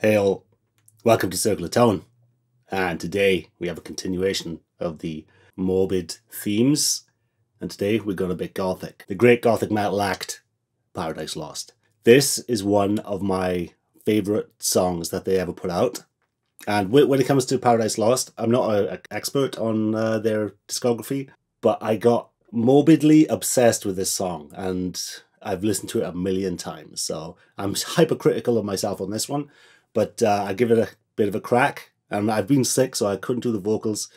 Hey all, welcome to Circular Tone, and today we have a continuation of the morbid themes, and today we're going a bit gothic. The great gothic metal act, Paradise Lost. This is one of my favourite songs that they ever put out, and when it comes to Paradise Lost, I'm not an expert on their discography, but I got morbidly obsessed with this song, and I've listened to it a million times, so I'm hypercritical of myself on this one. But I give it a bit of a crack, and I've been sick, so I couldn't do the vocals.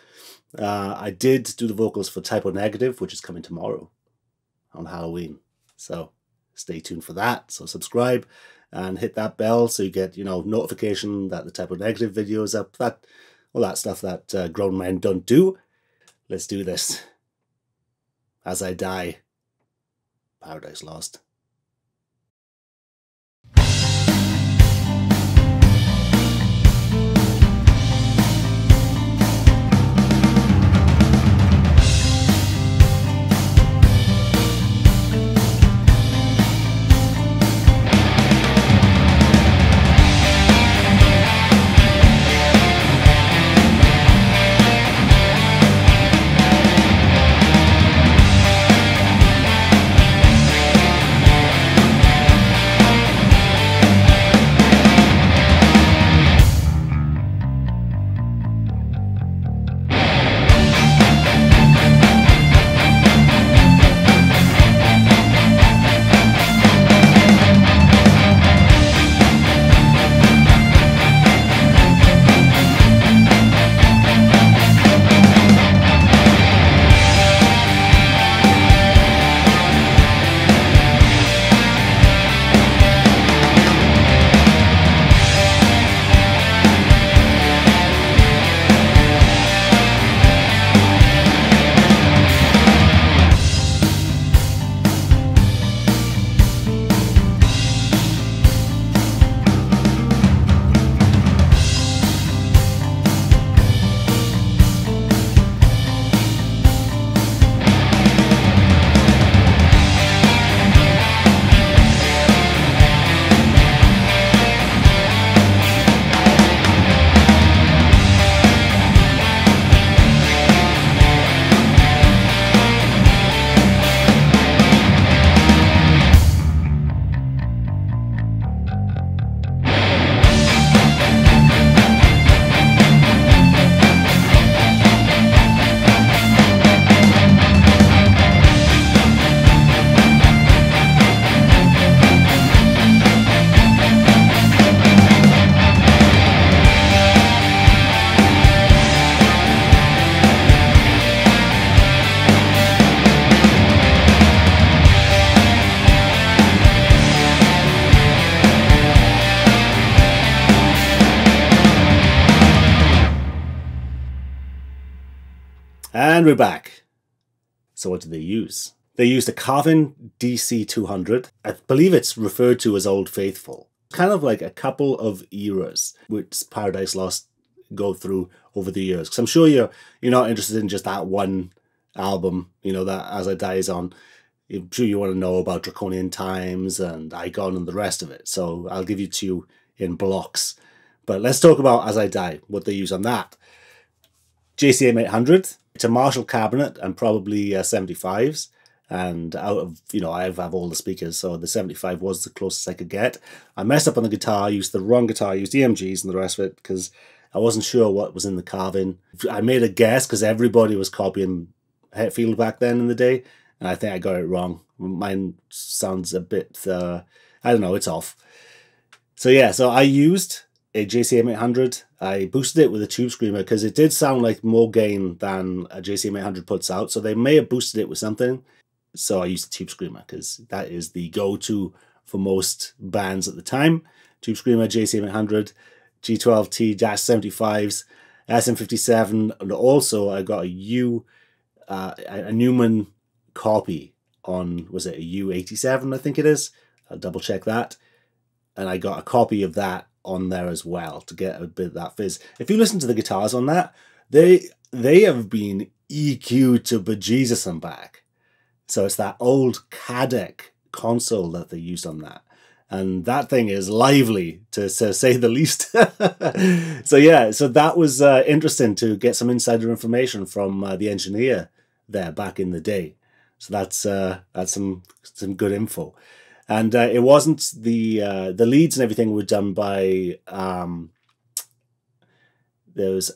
I did do the vocals for Typo Negative, which is coming tomorrow on Halloween. So stay tuned for that. So subscribe and hit that bell so you get, notification that the Typo Negative video is up. All that stuff that grown men don't do. Let's do this. As I Die, Paradise Lost. And we're back. So what did they use? They used a Carvin DC200. I believe it's referred to as Old Faithful. Kind of like a couple of eras which Paradise Lost go through over the years. Because I'm sure you're not interested in just that one album, that As I Die is on. I'm sure you want to know about Draconian Times and Icon and the rest of it. So I'll give you two in blocks. But let's talk about As I Die, what they use on that. JCM 800. It's a Marshall cabinet and probably 75s, and out of, I have all the speakers, so the 75 was the closest I could get. I messed up on the guitar, used the wrong guitar, used EMGs and the rest of it because I wasn't sure what was in the Carvin. I made a guess because everybody was copying Hetfield back then in the day, and I think I got it wrong. Mine sounds a bit, I don't know, it's off. So yeah, so I used a JCM 800. I boosted it with a tube screamer because it did sound like more gain than a JCM 800 puts out. So they may have boosted it with something. So I used a tube screamer because that is the go-to for most bands at the time. Tube screamer, JCM 800, G12T-75s, SM57, and also I got a Neumann copy on, was it a U87, I think it is? I'll double check that. And I got a copy of that on there as well to get a bit of that fizz. If you listen to the guitars on that, they have been EQ'd to bejesus and back. So it's that old Cadac Console that they used on that. And that thing is lively, to say the least. So yeah, so that was interesting to get some insider information from the engineer there back in the day. So that's some good info. And it wasn't the leads and everything were done by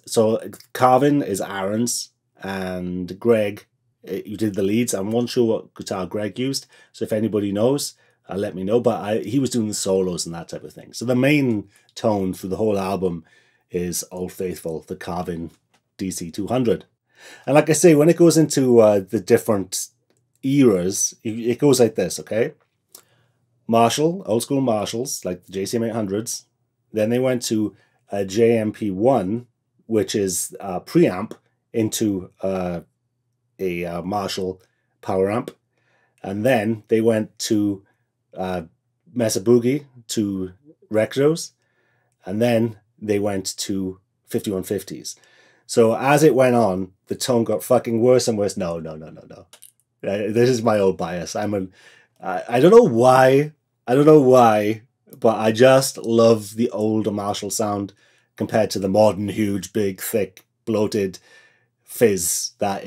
so Carvin is Aaron's, and Greg, you did the leads. I'm not sure what guitar Greg used, so if anybody knows, let me know. But he was doing the solos and that type of thing. So the main tone through the whole album is Old Faithful, the Carvin DC200. And like I say, when it goes into the different eras, it goes like this, okay? Marshall, old school Marshalls, like the JCM800s. Then they went to a JMP1, which is a preamp into a Marshall power amp. And then they went to Mesa Boogie to rectos. And then they went to 5150s. So as it went on, the tone got fucking worse and worse. No. This is my old bias. I don't know why. I don't know why, but I just love the older Marshall sound compared to the modern, huge, big, thick, bloated fizz that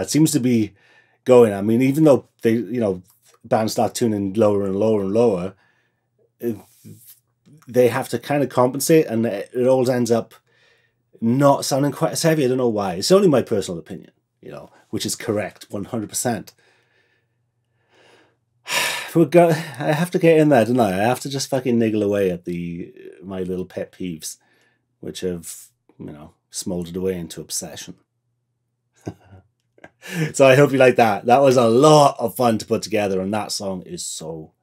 seems to be going. I mean, even though bands start tuning lower and lower and lower, they have to kind of compensate, and it all ends up not sounding quite as heavy. I don't know why. It's only my personal opinion, which is correct 100%. I have to get in there, don't I? I have to just fucking niggle away at my little pet peeves, which have, smoldered away into obsession. So I hope you like that. That was a lot of fun to put together, and that song is so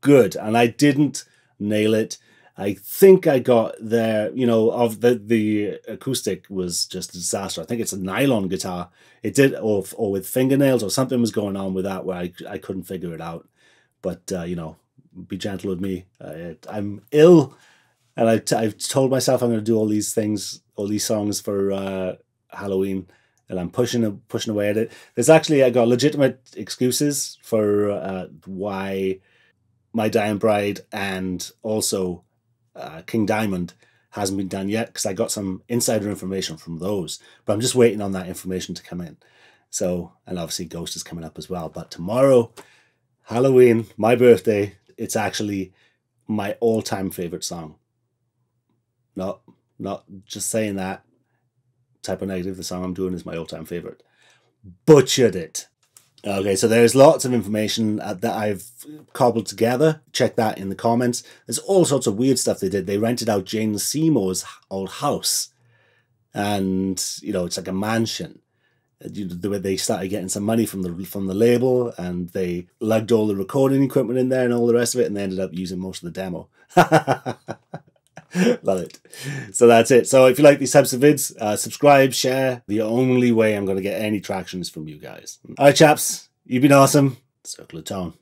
good. And I didn't nail it. I think I got there, of the acoustic was just a disaster. I think it's a nylon guitar. It did, or with fingernails, or something was going on with that where I couldn't figure it out. But, be gentle with me. I'm ill, and I've told myself I'm going to do all these things, all these songs for Halloween, and I'm pushing away at it. I got legitimate excuses for why My Dying Bride and also King Diamond hasn't been done yet, because I got some insider information from those, but I'm just waiting on that information to come in. So, and obviously Ghost is coming up as well. But tomorrow, Halloween, my birthday, it's actually my all-time favorite song. Not just saying that type of negative. The song I'm doing is my all-time favorite. Butchered it. Okay, so there's lots of information that I've cobbled together. Check that in the comments. There's all sorts of weird stuff they did. They rented out Jane Seymour's old house, and it's like a mansion. They started getting some money from the label, and they lugged all the recording equipment in there and all the rest of it, and they ended up using most of the demo. Love it. So that's it. So if you like these types of vids, subscribe, share. The only way I'm going to get any traction is from you guys. All right, chaps, you've been awesome. Circle of Tone.